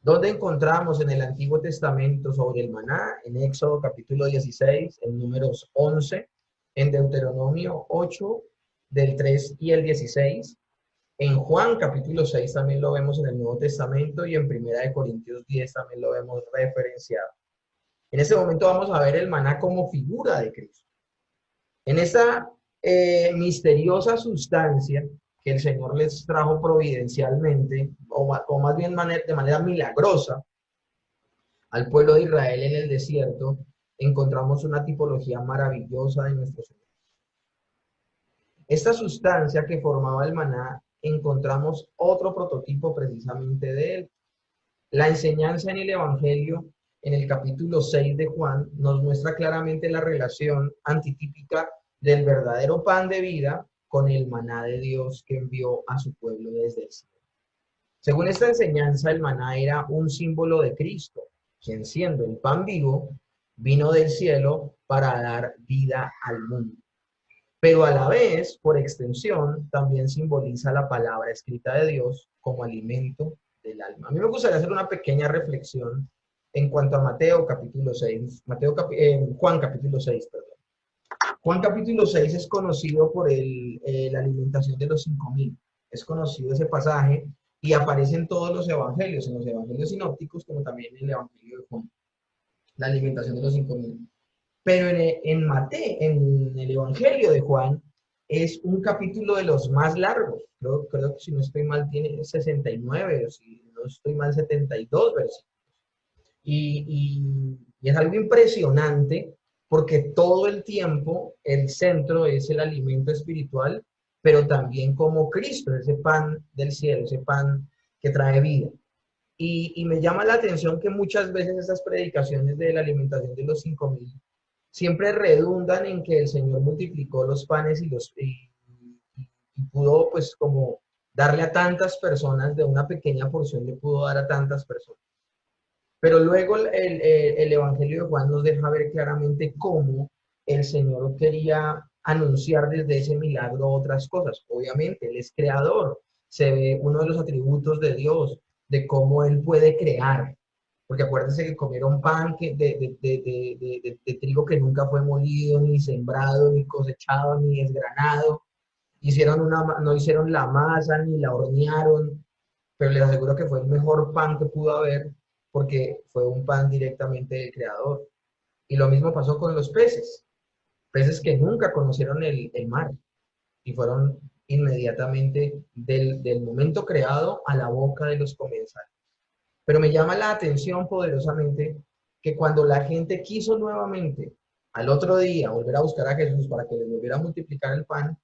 ¿Dónde encontramos en el Antiguo Testamento sobre el maná? En Éxodo capítulo 16, en Números 11, en Deuteronomio 8, del 3 y el 16. En Juan capítulo 6 también lo vemos en el Nuevo Testamento y en Primera de Corintios 10 también lo vemos referenciado. En este momento vamos a ver el maná como figura de Cristo. En esta misteriosa sustancia que el Señor les trajo providencialmente, o más bien de manera milagrosa, al pueblo de Israel en el desierto, encontramos una tipología maravillosa de nuestro Señor. Esta sustancia que formaba el maná, encontramos otro prototipo precisamente de él. La enseñanza en el Evangelio, en el capítulo 6 de Juan, nos muestra claramente la relación antitípica del verdadero pan de vida con el maná de Dios que envió a su pueblo desde el cielo. Según esta enseñanza, el maná era un símbolo de Cristo, quien siendo el pan vivo, vino del cielo para dar vida al mundo. Pero a la vez, por extensión, también simboliza la palabra escrita de Dios como alimento del alma. A mí me gustaría hacer una pequeña reflexión en cuanto a Mateo capítulo 6, Juan capítulo 6, perdón. Juan capítulo 6 es conocido por la alimentación de los 5.000. Es conocido ese pasaje y aparece en los evangelios sinópticos, como también en el evangelio de Juan, la alimentación de los 5.000. Pero en el Evangelio de Juan es un capítulo de los más largos. Creo que si no estoy mal tiene 69, o si no estoy mal 72 versículos. Y es algo impresionante porque todo el tiempo el centro es el alimento espiritual, pero también como Cristo, ese pan del cielo, ese pan que trae vida. Y me llama la atención que muchas veces esas predicaciones de la alimentación de los 5.000 siempre redundan en que el Señor multiplicó los panes y pudo pues como darle a tantas personas, de una pequeña porción le pudo dar a tantas personas. Pero luego el Evangelio de Juan nos deja ver claramente cómo el Señor quería anunciar desde ese milagro otras cosas. Obviamente, Él es creador. Se ve uno de los atributos de Dios, de cómo Él puede crear. Porque acuérdense que comieron pan de trigo que nunca fue molido, ni sembrado, ni cosechado, ni desgranado. No hicieron la masa, ni la hornearon, pero les aseguro que fue el mejor pan que pudo haber porque fue un pan directamente del creador. Y lo mismo pasó con los peces, peces que nunca conocieron el mar y fueron inmediatamente del momento creado a la boca de los comensales. Pero me llama la atención poderosamente que cuando la gente quiso nuevamente al otro día volver a buscar a Jesús para que les volviera a multiplicar el pan,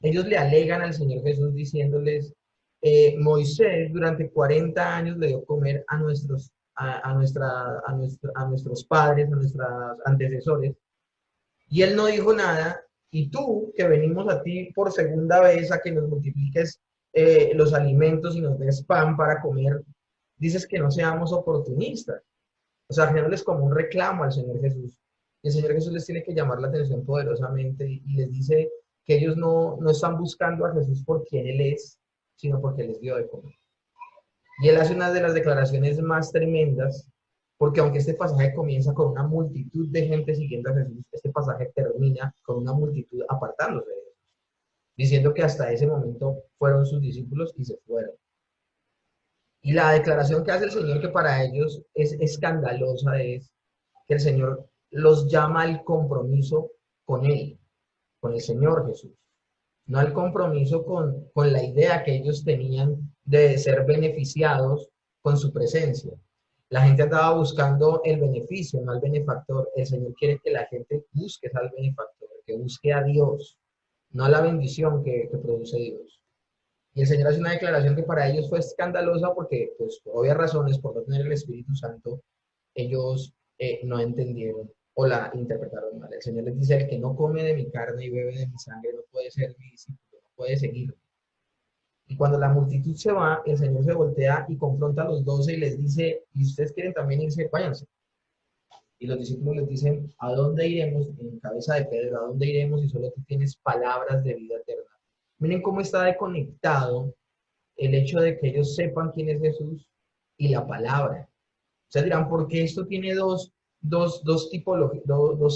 ellos le alegan al Señor Jesús diciéndoles, Moisés durante 40 años le dio comer a nuestros padres, a nuestros antecesores, y él no dijo nada, y tú, que venimos a ti por segunda vez a que nos multipliques los alimentos y nos des pan para comer, dices que no seamos oportunistas. O sea, haciéndoles como un reclamo al Señor Jesús. Y el Señor Jesús les tiene que llamar la atención poderosamente y les dice que ellos no están buscando a Jesús por quien Él es, sino porque les dio de comer. Y Él hace una de las declaraciones más tremendas, porque aunque este pasaje comienza con una multitud de gente siguiendo a Jesús, este pasaje termina con una multitud apartándose de Jesús, diciendo que hasta ese momento fueron sus discípulos y se fueron. Y la declaración que hace el Señor, que para ellos es escandalosa, es que el Señor los llama al compromiso con Él, con el Señor Jesús, no al compromiso con la idea que ellos tenían de ser beneficiados con su presencia. La gente andaba buscando el beneficio, no al benefactor. El Señor quiere que la gente busque al benefactor, que busque a Dios, no a la bendición que produce Dios. Y el Señor hace una declaración que para ellos fue escandalosa porque, pues, por obvias razones, por no tener el Espíritu Santo, ellos no entendieron o la interpretaron mal. El Señor les dice, el que no come de mi carne y bebe de mi sangre no puede ser mi discípulo, no puede seguirme. Y cuando la multitud se va, el Señor se voltea y confronta a los 12 y les dice, y ustedes quieren también irse, váyanse. Y los discípulos les dicen, ¿a dónde iremos? En cabeza de Pedro, ¿a dónde iremos si solo tú tienes palabras de vida eterna? Miren cómo está desconectado el hecho de que ellos sepan quién es Jesús y la palabra. Ustedes dirán, ¿por qué esto tiene dos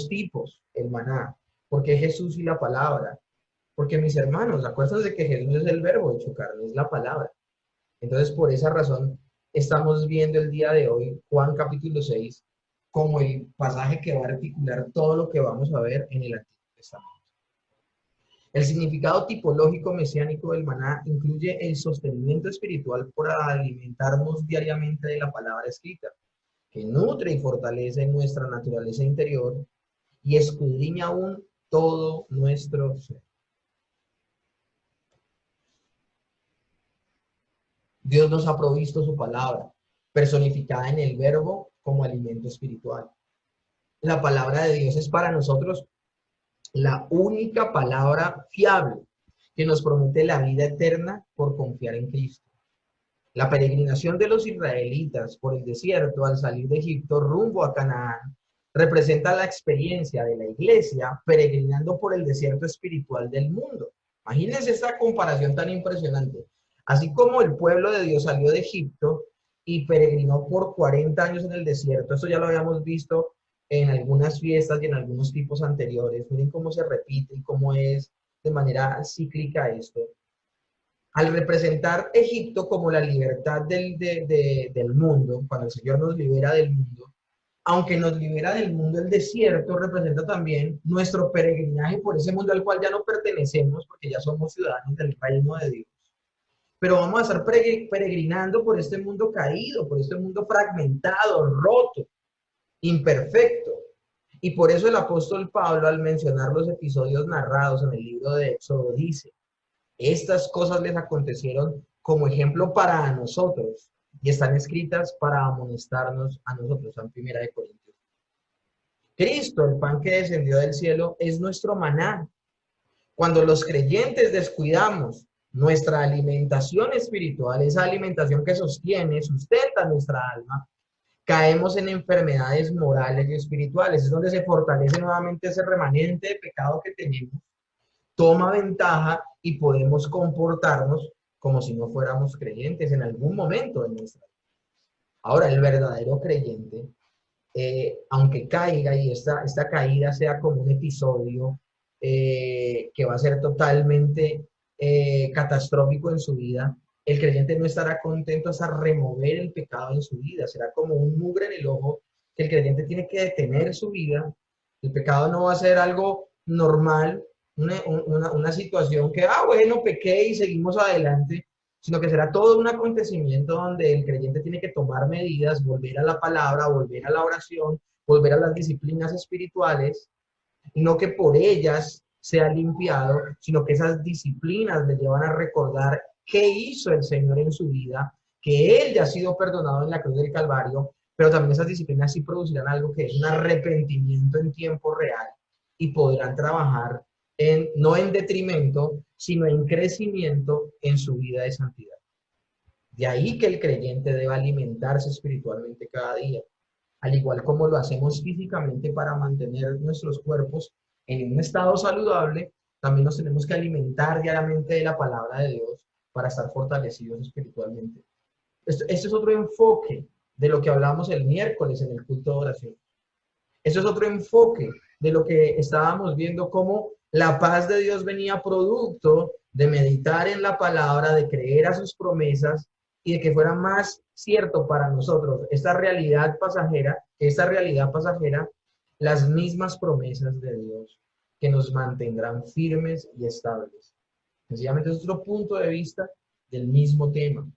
tipos, el maná? ¿Por qué Jesús y la palabra? Porque mis hermanos, acuérdense de que Jesús es el verbo hecho carne, es la palabra. Entonces, por esa razón, estamos viendo el día de hoy Juan capítulo 6 como el pasaje que va a articular todo lo que vamos a ver en el Antiguo Testamento. El significado tipológico mesiánico del maná incluye el sostenimiento espiritual por alimentarnos diariamente de la palabra escrita, que nutre y fortalece nuestra naturaleza interior y escudriña aún todo nuestro ser. Dios nos ha provisto su palabra, personificada en el verbo como alimento espiritual. La palabra de Dios es para nosotros la única palabra fiable que nos promete la vida eterna por confiar en Cristo. La peregrinación de los israelitas por el desierto al salir de Egipto rumbo a Canaán representa la experiencia de la iglesia peregrinando por el desierto espiritual del mundo. Imagínense esta comparación tan impresionante. Así como el pueblo de Dios salió de Egipto y peregrinó por 40 años en el desierto, esto ya lo habíamos visto en algunas fiestas y en algunos tipos anteriores. Miren cómo se repite y cómo es de manera cíclica esto. Al representar Egipto como la libertad del mundo, cuando el Señor nos libera del mundo, aunque nos libera del mundo, el desierto representa también nuestro peregrinaje por ese mundo al cual ya no pertenecemos, porque ya somos ciudadanos del reino de Dios. Pero vamos a estar peregrinando por este mundo caído, por este mundo fragmentado, roto, imperfecto. Y por eso el apóstol Pablo, al mencionar los episodios narrados en el libro de Éxodo, dice: estas cosas les acontecieron como ejemplo para nosotros y están escritas para amonestarnos a nosotros. En 1 Corintios. Cristo, el pan que descendió del cielo, es nuestro maná. Cuando los creyentes descuidamos nuestra alimentación espiritual, esa alimentación que sostiene, sustenta nuestra alma, caemos en enfermedades morales y espirituales. Es donde se fortalece nuevamente ese remanente de pecado que tenemos, toma ventaja y podemos comportarnos como si no fuéramos creyentes en algún momento de nuestra vida. Ahora, el verdadero creyente, aunque caiga y esta caída sea como un episodio que va a ser totalmente catastrófico en su vida, el creyente no estará contento hasta remover el pecado en su vida. Será como un mugre en el ojo que el creyente tiene que detener su vida. El pecado no va a ser algo normal, una situación que, bueno, pequé y seguimos adelante, sino que será todo un acontecimiento donde el creyente tiene que tomar medidas, volver a la palabra, volver a la oración, volver a las disciplinas espirituales, y no que por ellas sea limpiado, sino que esas disciplinas le llevan a recordar qué hizo el Señor en su vida, que Él ya ha sido perdonado en la cruz del Calvario, pero también esas disciplinas sí producirán algo que es un arrepentimiento en tiempo real y podrán trabajar no en detrimento, sino en crecimiento en su vida de santidad. De ahí que el creyente debe alimentarse espiritualmente cada día, al igual como lo hacemos físicamente para mantener nuestros cuerpos en un estado saludable. También nos tenemos que alimentar diariamente de la palabra de Dios para estar fortalecidos espiritualmente. Este es otro enfoque de lo que hablamos el miércoles en el culto de oración. Eso es otro enfoque de lo que estábamos viendo, cómo la paz de Dios venía producto de meditar en la palabra, de creer a sus promesas y de que fuera más cierto para nosotros esta realidad pasajera, las mismas promesas de Dios que nos mantendrán firmes y estables. Sencillamente es otro punto de vista del mismo tema.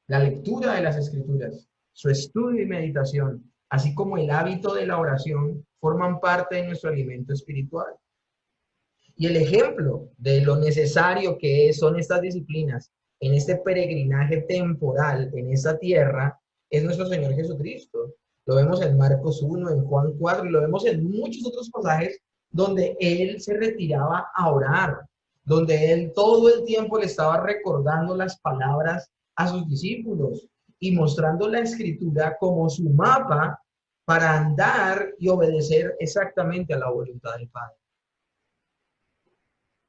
La lectura de las Escrituras, su estudio y meditación, así como el hábito de la oración, forman parte de nuestro alimento espiritual. Y el ejemplo de lo necesario que son estas disciplinas en este peregrinaje temporal en esta tierra es nuestro Señor Jesucristo. Lo vemos en Marcos 1, en Juan 4, y lo vemos en muchos otros pasajes donde Él se retiraba a orar, donde Él todo el tiempo le estaba recordando las palabras a sus discípulos y mostrando la Escritura como su mapa para andar y obedecer exactamente a la voluntad del Padre.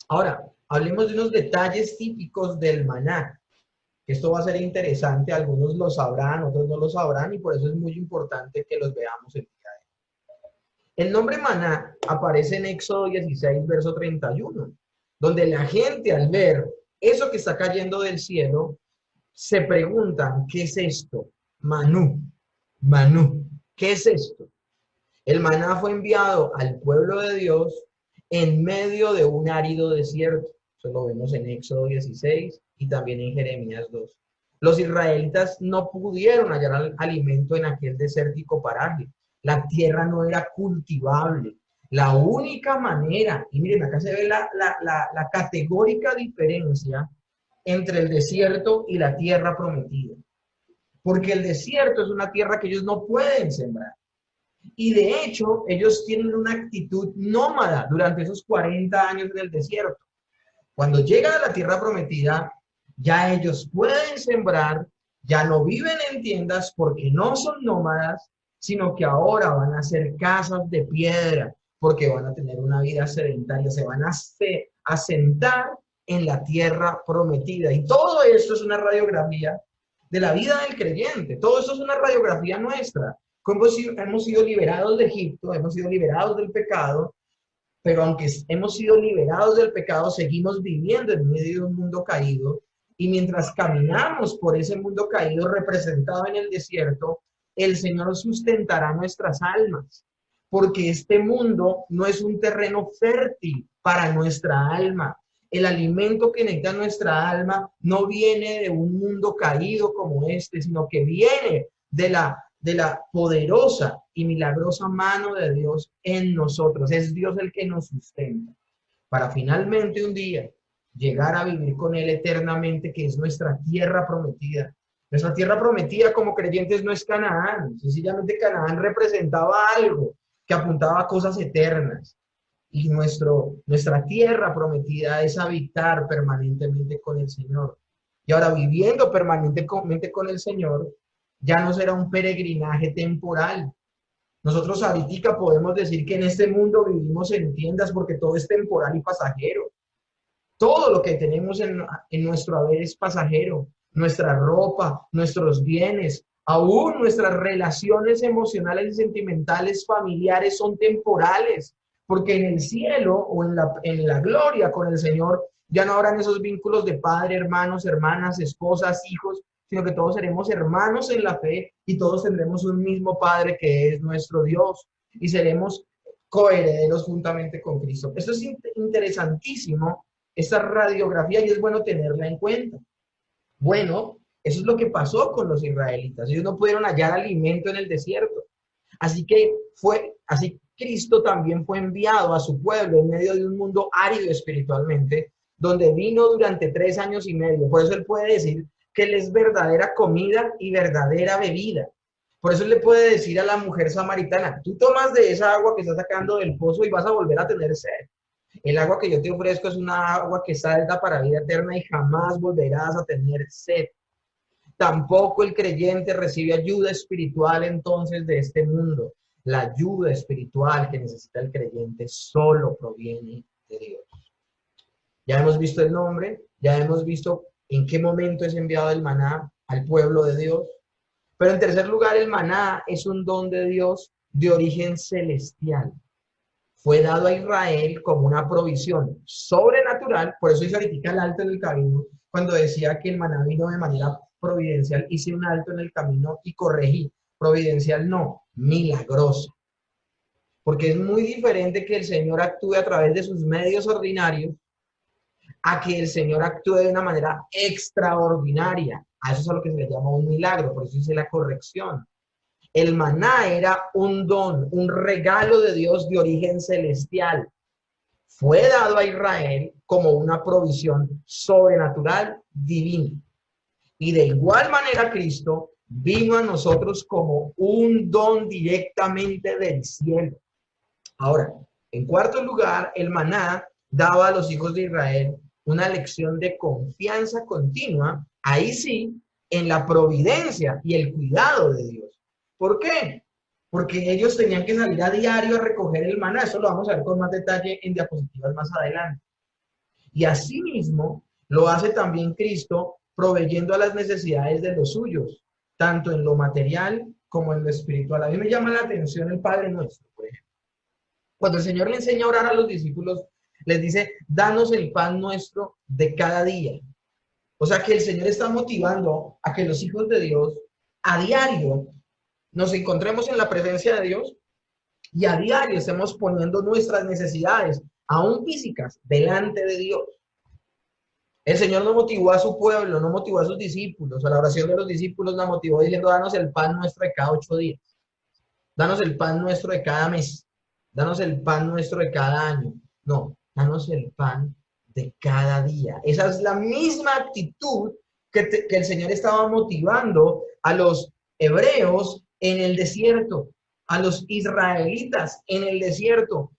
Ahora, hablemos de unos detalles típicos del maná. Esto va a ser interesante, algunos lo sabrán, otros no lo sabrán, y por eso es muy importante que los veamos el día de hoy. El nombre maná aparece en Éxodo 16, verso 31, donde la gente al ver eso que está cayendo del cielo, se preguntan, ¿qué es esto? Manú, manú, ¿qué es esto? El maná fue enviado al pueblo de Dios en medio de un árido desierto. Eso lo vemos en Éxodo 16 y también en Jeremías 2. Los israelitas no pudieron hallar alimento en aquel desértico paraje. La tierra no era cultivable. La única manera, y miren, acá se ve la categórica diferencia entre el desierto y la tierra prometida. Porque el desierto es una tierra que ellos no pueden sembrar. Y de hecho, ellos tienen una actitud nómada durante esos 40 años en el desierto. Cuando llegan a la tierra prometida, ya ellos pueden sembrar, ya no viven en tiendas porque no son nómadas, sino que ahora van a hacer casas de piedra, porque van a tener una vida sedentaria, se van a sentar en la tierra prometida. Y todo esto es una radiografía de la vida del creyente, todo esto es una radiografía nuestra. Como hemos sido liberados de Egipto, hemos sido liberados del pecado, pero aunque hemos sido liberados del pecado, seguimos viviendo en medio de un mundo caído, y mientras caminamos por ese mundo caído representado en el desierto, el Señor sustentará nuestras almas, porque este mundo no es un terreno fértil para nuestra alma. El alimento que necesita nuestra alma no viene de un mundo caído como este, sino que viene de la poderosa y milagrosa mano de Dios en nosotros. Es Dios el que nos sustenta para finalmente un día llegar a vivir con Él eternamente, que es nuestra tierra prometida. Nuestra tierra prometida como creyentes no es Canaán, sencillamente Canaán representaba algo que apuntaba a cosas eternas. Y nuestra tierra prometida es habitar permanentemente con el Señor. Y ahora viviendo permanentemente con el Señor, ya no será un peregrinaje temporal. Nosotros ahorita podemos decir que en este mundo vivimos en tiendas porque todo es temporal y pasajero. Todo lo que tenemos en nuestro haber es pasajero. Nuestra ropa, nuestros bienes, aún nuestras relaciones emocionales y sentimentales familiares son temporales. Porque en el cielo o en la gloria con el Señor ya no habrán esos vínculos de padre, hermanos, hermanas, esposas, hijos, sino que todos seremos hermanos en la fe y todos tendremos un mismo Padre que es nuestro Dios y seremos coherederos juntamente con Cristo. Esto es interesantísimo, esta radiografía, y es bueno tenerla en cuenta. Bueno, eso es lo que pasó con los israelitas. Ellos no pudieron hallar alimento en el desierto. Así Cristo también fue enviado a su pueblo en medio de un mundo árido espiritualmente, donde vino durante 3 años y medio. Por eso él puede decir que él es verdadera comida y verdadera bebida. Por eso él le puede decir a la mujer samaritana, tú tomas de esa agua que estás sacando del pozo y vas a volver a tener sed. El agua que yo te ofrezco es una agua que salta para vida eterna y jamás volverás a tener sed. Tampoco el creyente recibe ayuda espiritual entonces de este mundo. La ayuda espiritual que necesita el creyente solo proviene de Dios. Ya hemos visto el nombre, ya hemos visto en qué momento es enviado el maná al pueblo de Dios. Pero en tercer lugar, el maná es un don de Dios de origen celestial. Fue dado a Israel como una provisión sobrenatural. Por eso hice ahorita el alto en el camino, cuando decía que el maná vino de manera providencial. Hice un alto en el camino y corregí. Providencial no, milagrosa. Porque es muy diferente que el Señor actúe a través de sus medios ordinarios a que el Señor actúe de una manera extraordinaria. A eso es a lo que se le llama un milagro, por eso hice la corrección. El maná era un don, un regalo de Dios de origen celestial. Fue dado a Israel como una provisión sobrenatural divina. Y de igual manera Cristo vino a nosotros como un don directamente del cielo. Ahora, en cuarto lugar, el maná daba a los hijos de Israel una lección de confianza continua, ahí sí, en la providencia y el cuidado de Dios. ¿Por qué? Porque ellos tenían que salir a diario a recoger el maná. Eso lo vamos a ver con más detalle en diapositivas más adelante. Y asimismo, lo hace también Cristo proveyendo a las necesidades de los suyos, tanto en lo material como en lo espiritual. A mí me llama la atención el Padre Nuestro, por ejemplo. Cuando el Señor le enseña a orar a los discípulos, les dice, danos el pan nuestro de cada día. O sea que el Señor está motivando a que los hijos de Dios a diario nos encontremos en la presencia de Dios y a diario estemos poniendo nuestras necesidades, aún físicas, delante de Dios. El Señor no motivó a su pueblo, no motivó a sus discípulos. A la oración de los discípulos la motivó diciendo, danos el pan nuestro de cada 8 días. Danos el pan nuestro de cada mes. Danos el pan nuestro de cada año. No, danos el pan de cada día. Esa es la misma actitud que el Señor estaba motivando a los hebreos en el desierto, a los israelitas en el desierto.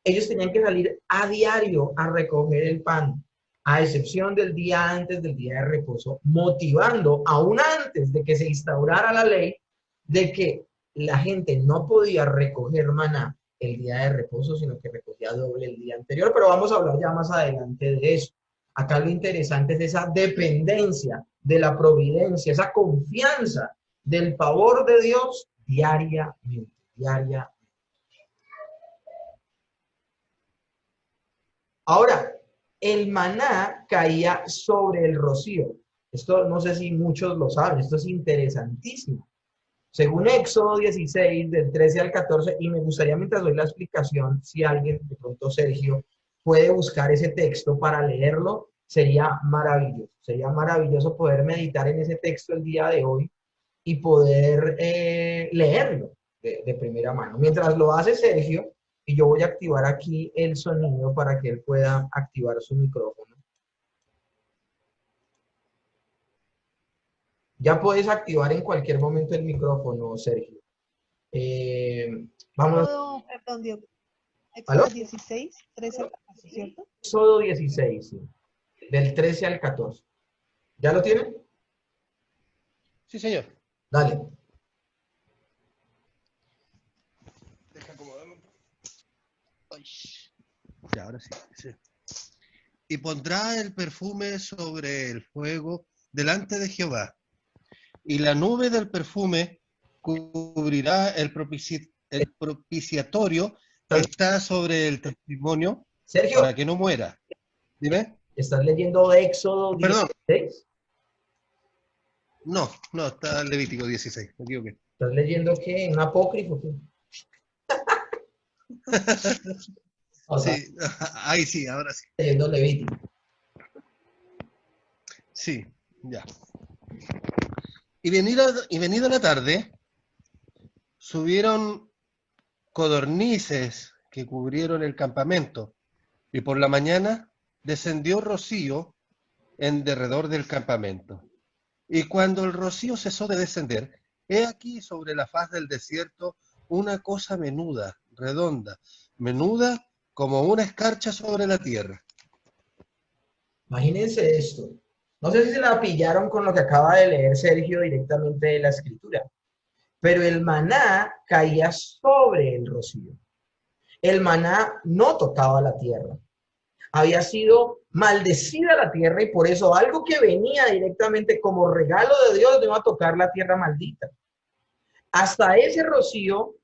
Ellos tenían que salir a diario a recoger el pan, a excepción del día antes del día de reposo, motivando, aún antes de que se instaurara la ley, de que la gente no podía recoger maná el día de reposo, sino que recogía doble el día anterior. Pero vamos a hablar ya más adelante de eso. Acá lo interesante es esa dependencia de la providencia, esa confianza del favor de Dios diariamente, diariamente. Ahora, el maná caía sobre el rocío. Esto no sé si muchos lo saben, esto es interesantísimo. Según Éxodo 16, del 13 al 14, y me gustaría mientras doy la explicación, si alguien, de pronto Sergio, puede buscar ese texto para leerlo, sería maravilloso. Sería maravilloso poder meditar en ese texto el día de hoy y poder leerlo de primera mano. Mientras lo hace Sergio, y yo voy a activar aquí el sonido para que él pueda activar su micrófono. Ya puedes activar en cualquier momento el micrófono, Sergio. Vamos. Perdón, Diego. ¿Aló? Éxodo 16, 13 al 14, ¿cierto? Éxodo 16, sí. Del 13 al 14. ¿Ya lo tienen? Sí, señor. Dale. Deja acomodarlo. Ay. Ya, ahora sí, sí. Y pondrá el perfume sobre el fuego delante de Jehová, y la nube del perfume cubrirá el propiciatorio que está sobre el testimonio, Sergio, para que no muera. Dime. ¿estás leyendo Éxodo 16? Perdón. No, está Levítico 16, me equivoqué. ¿Estás leyendo qué? ¿Un apócrifo? ¿Qué? O sea, Sí, ahí sí, ahora sí. leyendo Levítico. Sí, ya. Y venida la tarde, subieron codornices que cubrieron el campamento, y por la mañana descendió rocío en derredor del campamento. Y cuando el rocío cesó de descender, he aquí sobre la faz del desierto una cosa menuda, redonda, menuda como una escarcha sobre la tierra. Imagínense esto. No sé si se la pillaron con lo que acaba de leer Sergio directamente de la escritura, pero el maná caía sobre el rocío. El maná no tocaba la tierra. Había sido maldecida la tierra y por eso algo que venía directamente como regalo de Dios no iba a tocar la tierra maldita. Hasta ese rocío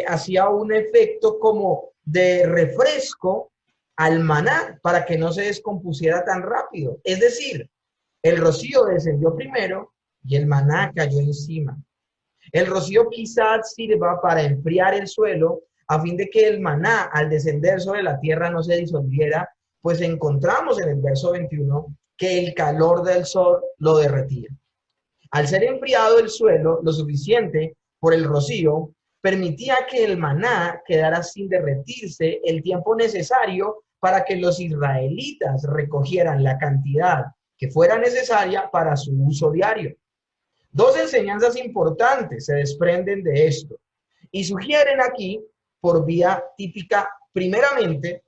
hacía un efecto como de refresco al maná para que no se descompusiera tan rápido. Es decir, el rocío descendió primero y el maná cayó encima. El rocío quizás sirva para enfriar el suelo a fin de que el maná al descender sobre la tierra no se disolviera, pues encontramos en el verso 21 que el calor del sol lo derretía. Al ser enfriado el suelo lo suficiente por el rocío, permitía que el maná quedara sin derretirse el tiempo necesario para que los israelitas recogieran la cantidad que fuera necesaria para su uso diario. Dos enseñanzas importantes se desprenden de esto y sugieren aquí, por vía típica, primeramente,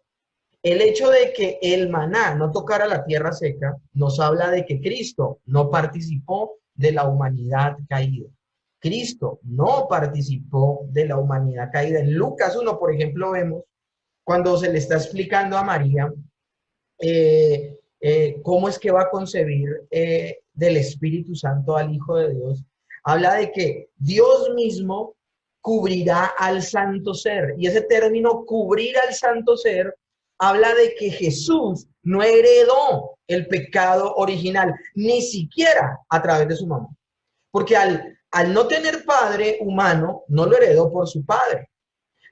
el hecho de que el maná no tocara la tierra seca nos habla de que Cristo no participó de la humanidad caída. Cristo no participó de la humanidad caída. En Lucas 1, por ejemplo, vemos cuando se le está explicando a María cómo es que va a concebir del Espíritu Santo al Hijo de Dios, habla de que Dios mismo cubrirá al santo ser. Y ese término cubrir al santo ser habla de que Jesús no heredó el pecado original, ni siquiera a través de su mamá. Porque al no tener padre humano, no lo heredó por su padre.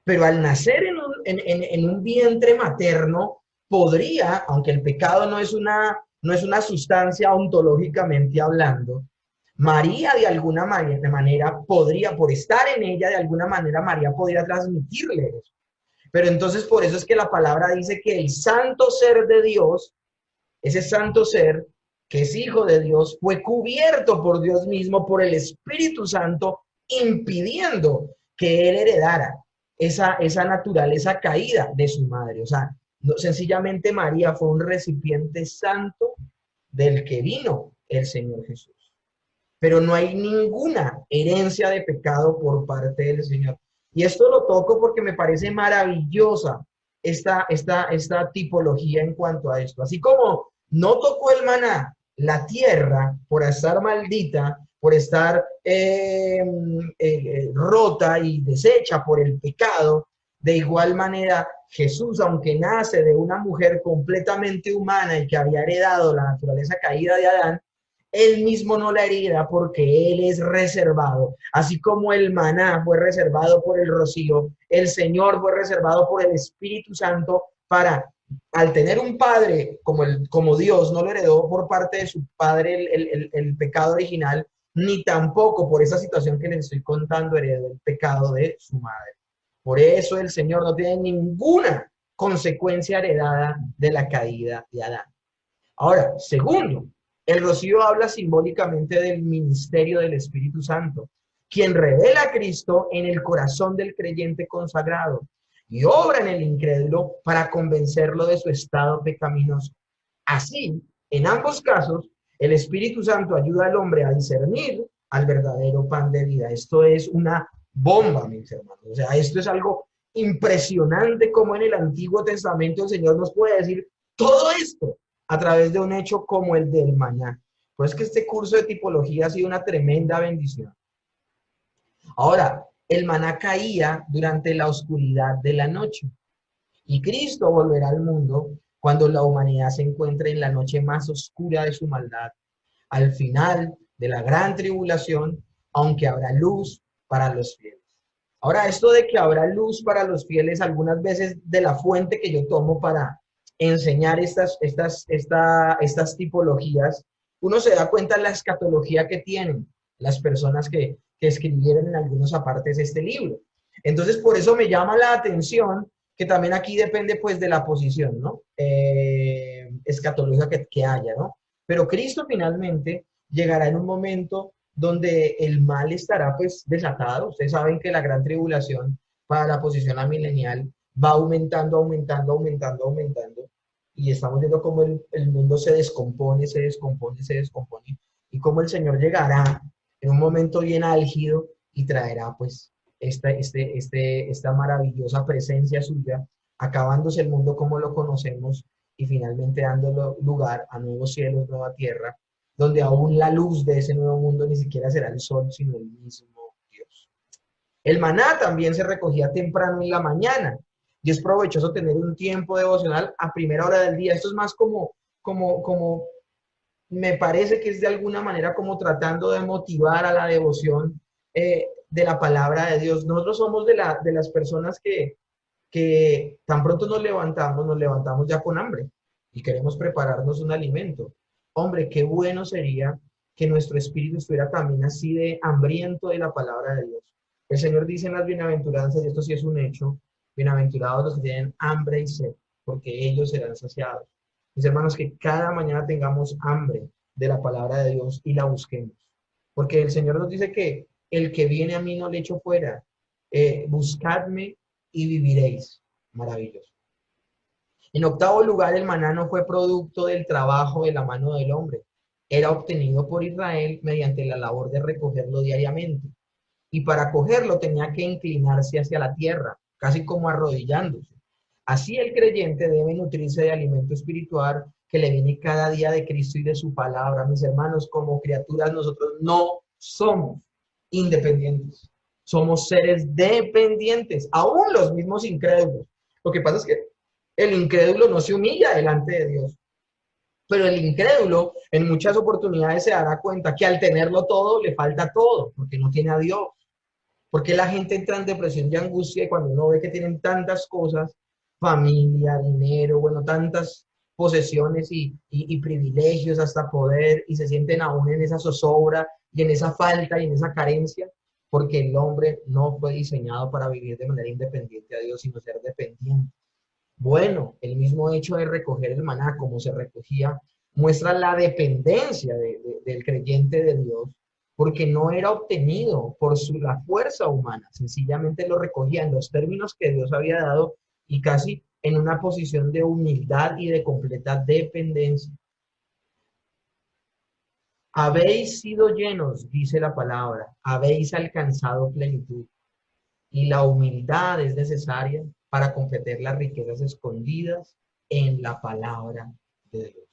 Pero al nacer en un vientre materno, podría, aunque el pecado no es una sustancia ontológicamente hablando, María de alguna manera podría, por estar en ella, de alguna manera María podría transmitirle eso. Pero entonces por eso es que la palabra dice que el santo ser de Dios, ese santo ser que es hijo de Dios, fue cubierto por Dios mismo, por el Espíritu Santo, impidiendo que él heredara esa naturaleza caída de su madre. O sea, sencillamente María fue un recipiente santo del que vino el Señor Jesús. Pero no hay ninguna herencia de pecado por parte del Señor. Y esto lo toco porque me parece maravillosa esta tipología en cuanto a esto. Así como no tocó el maná la tierra por estar maldita, por estar rota y deshecha por el pecado, de igual manera Jesús, aunque nace de una mujer completamente humana y que había heredado la naturaleza caída de Adán, él mismo no la hereda porque él es reservado. Así como el maná fue reservado por el rocío, el Señor fue reservado por el Espíritu Santo para, al tener un padre como Dios, no lo heredó por parte de su padre el pecado original, ni tampoco por esa situación que les estoy contando heredó el pecado de su madre. Por eso el Señor no tiene ninguna consecuencia heredada de la caída de Adán. Ahora, segundo, el rocío habla simbólicamente del ministerio del Espíritu Santo, quien revela a Cristo en el corazón del creyente consagrado y obra en el incrédulo para convencerlo de su estado pecaminoso. Así, en ambos casos, el Espíritu Santo ayuda al hombre a discernir al verdadero pan de vida. Esto es una bomba, mis hermanos. O sea, esto es algo impresionante como en el Antiguo Testamento el Señor nos puede decir todo esto a través de un hecho como el del maná. Pues que este curso de tipología ha sido una tremenda bendición. Ahora, el maná caía durante la oscuridad de la noche y Cristo volverá al mundo cuando la humanidad se encuentre en la noche más oscura de su maldad, al final de la gran tribulación, aunque habrá luz para los fieles. Ahora, esto de que habrá luz para los fieles, algunas veces de la fuente que yo tomo para enseñar estas tipologías, uno se da cuenta de la escatología que tienen las personas que escribieron en algunos apartes este libro. Entonces, por eso me llama la atención que también aquí depende pues de la posición, ¿no? Escatológica que haya, ¿no? Pero Cristo finalmente llegará en un momento donde el mal estará pues desatado. Ustedes saben que la gran tribulación para la posición amilenial va aumentando, aumentando, aumentando, aumentando, y estamos viendo cómo el mundo se descompone, se descompone, se descompone, y cómo el Señor llegará en un momento bien álgido y traerá pues esta maravillosa presencia suya, acabándose el mundo como lo conocemos y finalmente dando lugar a nuevos cielos, nueva tierra, donde aún la luz de ese nuevo mundo ni siquiera será el sol, sino el mismo Dios. El maná también se recogía temprano en la mañana y es provechoso tener un tiempo devocional a primera hora del día. Esto es más como me parece que es de alguna manera como tratando de motivar a la devoción de la palabra de Dios. Nosotros somos de las personas que tan pronto nos levantamos ya con hambre y queremos prepararnos un alimento. Hombre, qué bueno sería que nuestro espíritu estuviera también así de hambriento de la palabra de Dios. El Señor dice en las bienaventuranzas, y esto sí es un hecho, bienaventurados los que tienen hambre y sed, porque ellos serán saciados. Mis hermanos, que cada mañana tengamos hambre de la palabra de Dios y la busquemos. Porque el Señor nos dice que el que viene a mí no le echo fuera. Buscadme y viviréis. Maravilloso. En octavo lugar, el maná no fue producto del trabajo de la mano del hombre. Era obtenido por Israel mediante la labor de recogerlo diariamente. Y para cogerlo tenía que inclinarse hacia la tierra, casi como arrodillándose. Así el creyente debe nutrirse de alimento espiritual que le viene cada día de Cristo y de su palabra. Mis hermanos, como criaturas, nosotros no somos independientes. Somos seres dependientes, aún los mismos incrédulos. Lo que pasa es que el incrédulo no se humilla delante de Dios. Pero el incrédulo en muchas oportunidades se dará cuenta que al tenerlo todo le falta todo, porque no tiene a Dios. Porque la gente entra en depresión y angustia y cuando uno ve que tienen tantas cosas, familia, dinero, bueno, tantas posesiones y privilegios, hasta poder, y se sienten aún en esa zozobra y en esa falta y en esa carencia, porque el hombre no fue diseñado para vivir de manera independiente a Dios, sino ser dependiente. Bueno, el mismo hecho de recoger el maná como se recogía muestra la dependencia del creyente de Dios, porque no era obtenido por la fuerza humana, sencillamente lo recogía en los términos que Dios había dado y casi en una posición de humildad y de completa dependencia. Habéis sido llenos, dice la palabra, habéis alcanzado plenitud. Y la humildad es necesaria para comprender las riquezas escondidas en la palabra de Dios.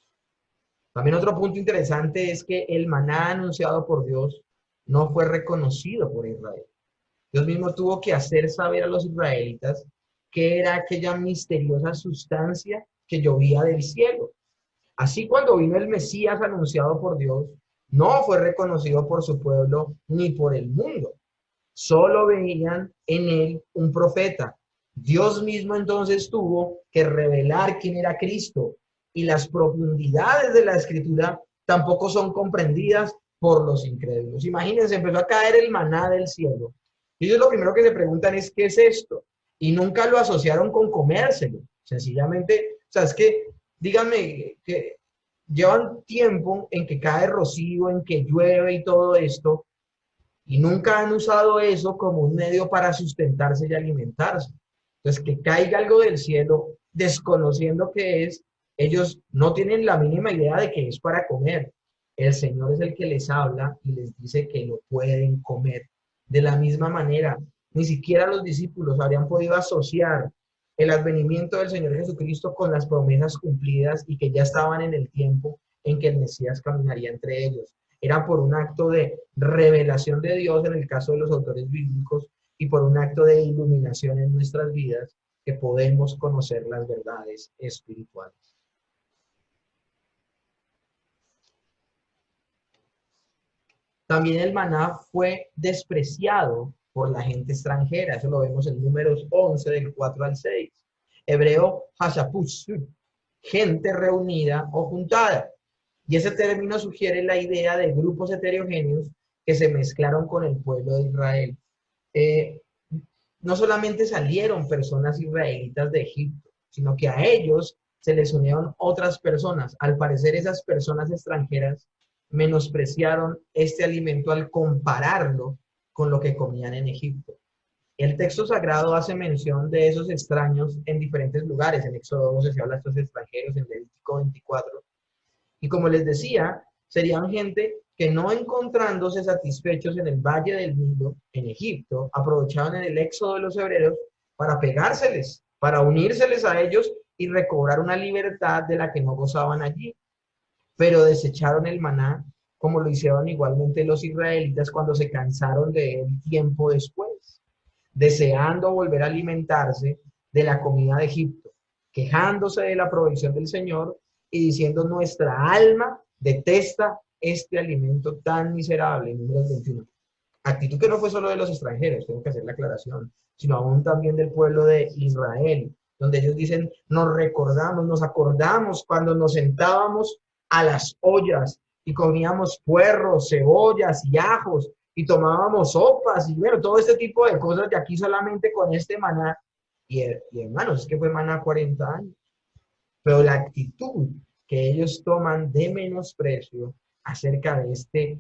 También otro punto interesante es que el maná anunciado por Dios no fue reconocido por Israel. Dios mismo tuvo que hacer saber a los israelitas que era aquella misteriosa sustancia que llovía del cielo. Así cuando vino el Mesías anunciado por Dios, no fue reconocido por su pueblo ni por el mundo. Solo veían en él un profeta. Dios mismo entonces tuvo que revelar quién era Cristo y las profundidades de la escritura tampoco son comprendidas por los incrédulos. Imagínense, empezó a caer el maná del cielo. Y ellos lo primero que se preguntan es, ¿qué es esto? Y nunca lo asociaron con comérselo. Sencillamente, o sea, es que, díganme, que llevan tiempo en que cae rocío, en que llueve y todo esto, y nunca han usado eso como un medio para sustentarse y alimentarse. Entonces, que caiga algo del cielo, desconociendo qué es, ellos no tienen la mínima idea de que es para comer. El Señor es el que les habla y les dice que lo pueden comer. De la misma manera, ni siquiera los discípulos habrían podido asociar el advenimiento del Señor Jesucristo con las promesas cumplidas y que ya estaban en el tiempo en que el Mesías caminaría entre ellos. Era por un acto de revelación de Dios en el caso de los autores bíblicos y por un acto de iluminación en nuestras vidas que podemos conocer las verdades espirituales. También el maná fue despreciado por la gente extranjera. Eso lo vemos en Números 11, del 4 al 6. Hebreo, hashapush, gente reunida o juntada. Y ese término sugiere la idea de grupos heterogéneos que se mezclaron con el pueblo de Israel. No solamente salieron personas israelitas de Egipto, sino que a ellos se les unieron otras personas. Al parecer, esas personas extranjeras menospreciaron este alimento al compararlo con lo que comían en Egipto. El texto sagrado hace mención de esos extraños en diferentes lugares. En Éxodo 12 se habla de estos extranjeros, en Levítico 24. Y como les decía, serían gente que no encontrándose satisfechos en el valle del Nilo, en Egipto, aprovechaban en el éxodo de los hebreos para pegárseles, para unírseles a ellos y recobrar una libertad de la que no gozaban allí. Pero desecharon el maná, como lo hicieron igualmente los israelitas cuando se cansaron de él tiempo después, deseando volver a alimentarse de la comida de Egipto, quejándose de la provisión del Señor y diciendo: nuestra alma detesta este alimento tan miserable. Números 21. Actitud que no fue solo de los extranjeros, tengo que hacer la aclaración, sino aún también del pueblo de Israel, donde ellos dicen: nos recordamos, nos acordamos cuando nos sentábamos a las ollas y comíamos puerros, cebollas y ajos y tomábamos sopas y bueno, todo este tipo de cosas de aquí solamente con este maná. Y hermanos, es que fue maná 40 años. Pero la actitud que ellos toman de menosprecio acerca de este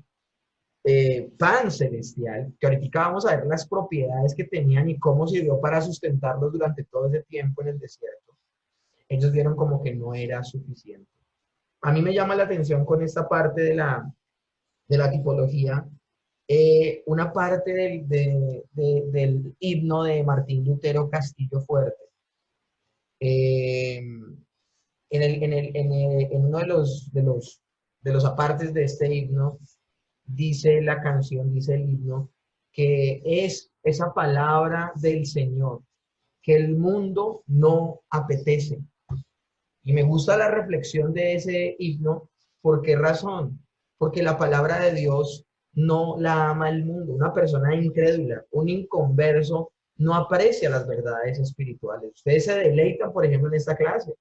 pan celestial, que ahorita vamos a ver las propiedades que tenían y cómo sirvió para sustentarlos durante todo ese tiempo en el desierto, ellos vieron como que no era suficiente. A mí me llama la atención con esta parte de la tipología, una parte del himno de Martín Lutero Castillo Fuerte. en uno de los apartes de este himno, dice la canción, dice el himno, que es esa palabra del Señor que el mundo no apetece. Y me gusta la reflexión de ese himno. ¿Por qué razón? Porque la palabra de Dios no la ama el mundo. Una persona incrédula, un inconverso, no aprecia las verdades espirituales. Ustedes se deleitan, por ejemplo, en esta clase.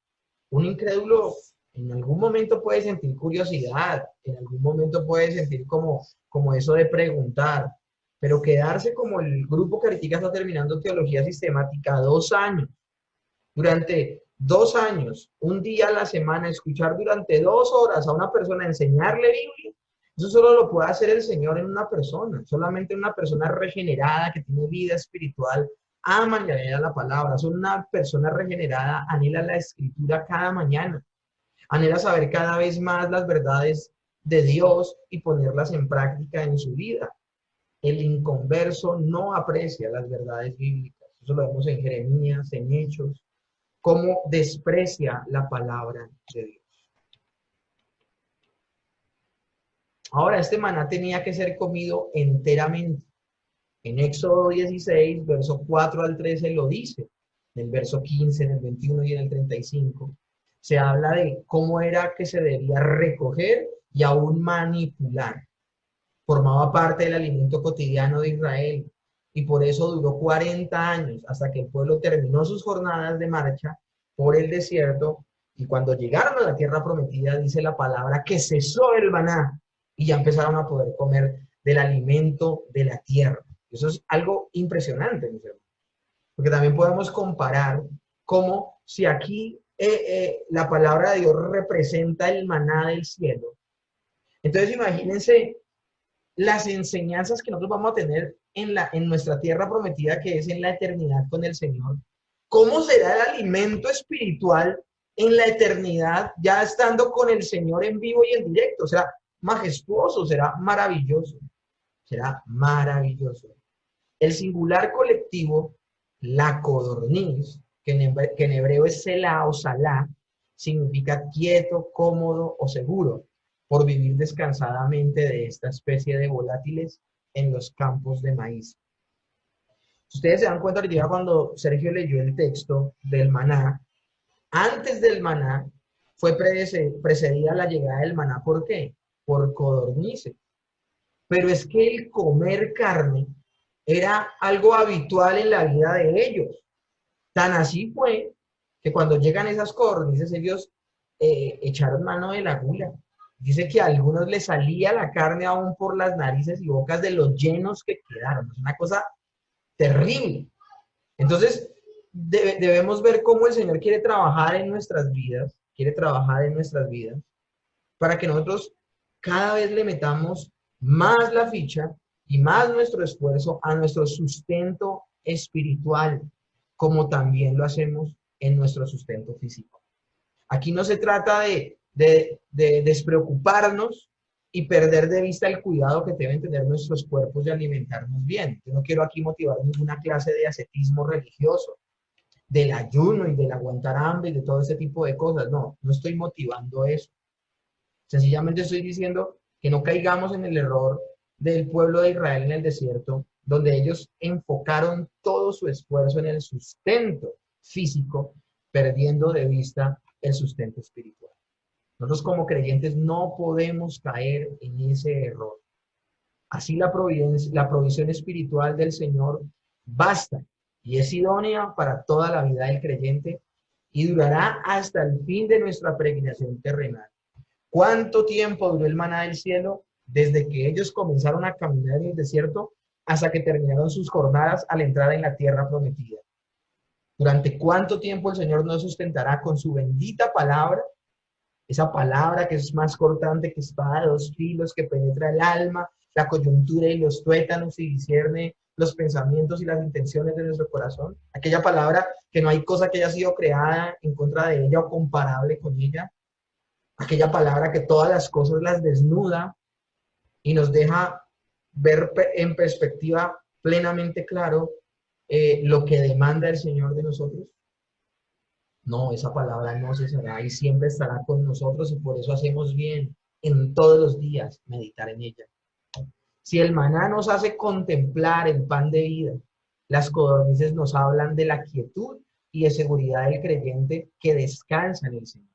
Un incrédulo en algún momento puede sentir curiosidad, en algún momento puede sentir como eso de preguntar, pero quedarse como el grupo que ahorita está terminando teología sistemática 2 años, durante 2 años, un día a la semana, escuchar durante 2 horas a una persona enseñarle Biblia, eso solo lo puede hacer el Señor en una persona, solamente una persona regenerada que tiene vida espiritual, ama y anhela la palabra. Solo una persona regenerada anhela la escritura cada mañana, anhela saber cada vez más las verdades de Dios y ponerlas en práctica en su vida. El inconverso no aprecia las verdades bíblicas. Eso lo vemos en Jeremías, en Hechos, cómo desprecia la palabra de Dios. Ahora, este maná tenía que ser comido enteramente. En Éxodo 16, verso 4 al 13 lo dice. En el verso 15, en el 21 y en el 35, se habla de cómo era que se debía recoger y aún manipular. Formaba parte del alimento cotidiano de Israel y por eso duró 40 años hasta que el pueblo terminó sus jornadas de marcha por el desierto, y cuando llegaron a la tierra prometida, dice la palabra que cesó el maná y ya empezaron a poder comer del alimento de la tierra. Eso es algo impresionante, mis hermanos, porque también podemos comparar cómo si aquí la palabra de Dios representa el maná del cielo. Entonces imagínense las enseñanzas que nosotros vamos a tener en nuestra tierra prometida, que es en la eternidad con el Señor. ¿Cómo será el alimento espiritual en la eternidad, ya estando con el Señor en vivo y en directo? Será majestuoso, será maravilloso, será maravilloso. El singular colectivo, la codorniz, que en hebreo es selah o salah, significa quieto, cómodo o seguro, por vivir descansadamente de esta especie de volátiles en los campos de maíz. Si ustedes se dan cuenta, ahorita cuando Sergio leyó el texto del maná, antes del maná fue precedida la llegada del maná. ¿Por qué? Por codornices. Pero es que el comer carne era algo habitual en la vida de ellos. Tan así fue que cuando llegan esas codornices, ellos echaron mano de la gula. Dice que a algunos les salía la carne aún por las narices y bocas de los llenos que quedaron. Es una cosa terrible. Entonces, debemos ver cómo el Señor quiere trabajar en nuestras vidas, para que nosotros cada vez le metamos más la ficha y más nuestro esfuerzo a nuestro sustento espiritual, como también lo hacemos en nuestro sustento físico. Aquí no se trata de despreocuparnos y perder de vista el cuidado que deben tener nuestros cuerpos de alimentarnos bien. Yo no quiero aquí motivar ninguna clase de ascetismo religioso, del ayuno y del aguantar hambre y de todo ese tipo de cosas. No, no estoy motivando eso. Sencillamente estoy diciendo que no caigamos en el error del pueblo de Israel en el desierto, donde ellos enfocaron todo su esfuerzo en el sustento físico, perdiendo de vista el sustento espiritual. Nosotros como creyentes no podemos caer en ese error. Así la provisión espiritual del Señor basta y es idónea para toda la vida del creyente y durará hasta el fin de nuestra peregrinación terrenal. ¿Cuánto tiempo duró el maná del cielo? Desde que ellos comenzaron a caminar en el desierto hasta que terminaron sus jornadas a la entrada en la tierra prometida. ¿Durante cuánto tiempo el Señor nos sustentará con su bendita palabra? Esa palabra que es más cortante que espada de dos filos, que penetra el alma, la coyuntura y los tuétanos y discierne los pensamientos y las intenciones de nuestro corazón. Aquella palabra que no hay cosa que haya sido creada en contra de ella o comparable con ella. Aquella palabra que todas las cosas las desnuda y nos deja ver en perspectiva plenamente claro lo que demanda el Señor de nosotros. No, esa palabra no cesará y siempre estará con nosotros y por eso hacemos bien en todos los días meditar en ella. Si el maná nos hace contemplar el pan de vida, las codornices nos hablan de la quietud y de seguridad del creyente que descansa en el Señor.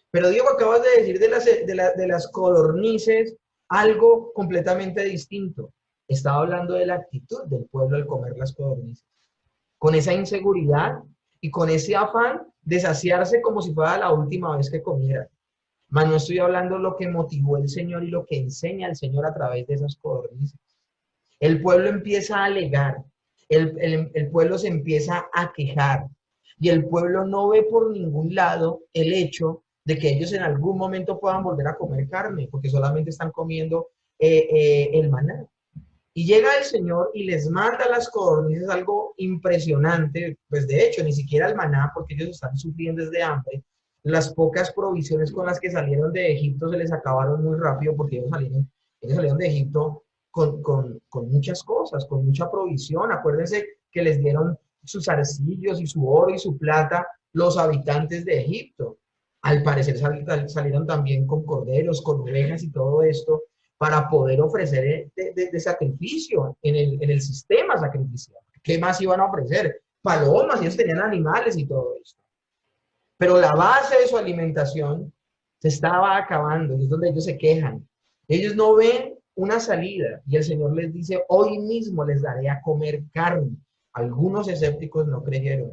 Pero Diego, acabas de decir de las codornices algo completamente distinto. Estaba hablando de la actitud del pueblo al comer las codornices. Con esa inseguridad y con ese afán de saciarse como si fuera la última vez que comiera. Mas no estoy hablando de lo que motivó el Señor y lo que enseña el Señor a través de esas codornices. El pueblo empieza a alegar, el pueblo se empieza a quejar y el pueblo no ve por ningún lado el hecho de que ellos en algún momento puedan volver a comer carne, porque solamente están comiendo el maná. Y llega el Señor y les manda las codornices, algo impresionante, pues de hecho ni siquiera el maná, porque ellos están sufriendo desde hambre. Las pocas provisiones con las que salieron de Egipto se les acabaron muy rápido porque ellos salieron de Egipto con muchas cosas, con mucha provisión. Acuérdense que les dieron sus arcillos y su oro y su plata los habitantes de Egipto. Al parecer salieron también con corderos, con ovejas y todo esto para poder ofrecer de sacrificio en el sistema sacrificial. ¿Qué más iban a ofrecer? Palomas, ellos tenían animales y todo esto. Pero la base de su alimentación se estaba acabando, y es donde ellos se quejan. Ellos no ven una salida, y el Señor les dice, hoy mismo les daré a comer carne. Algunos escépticos no creyeron,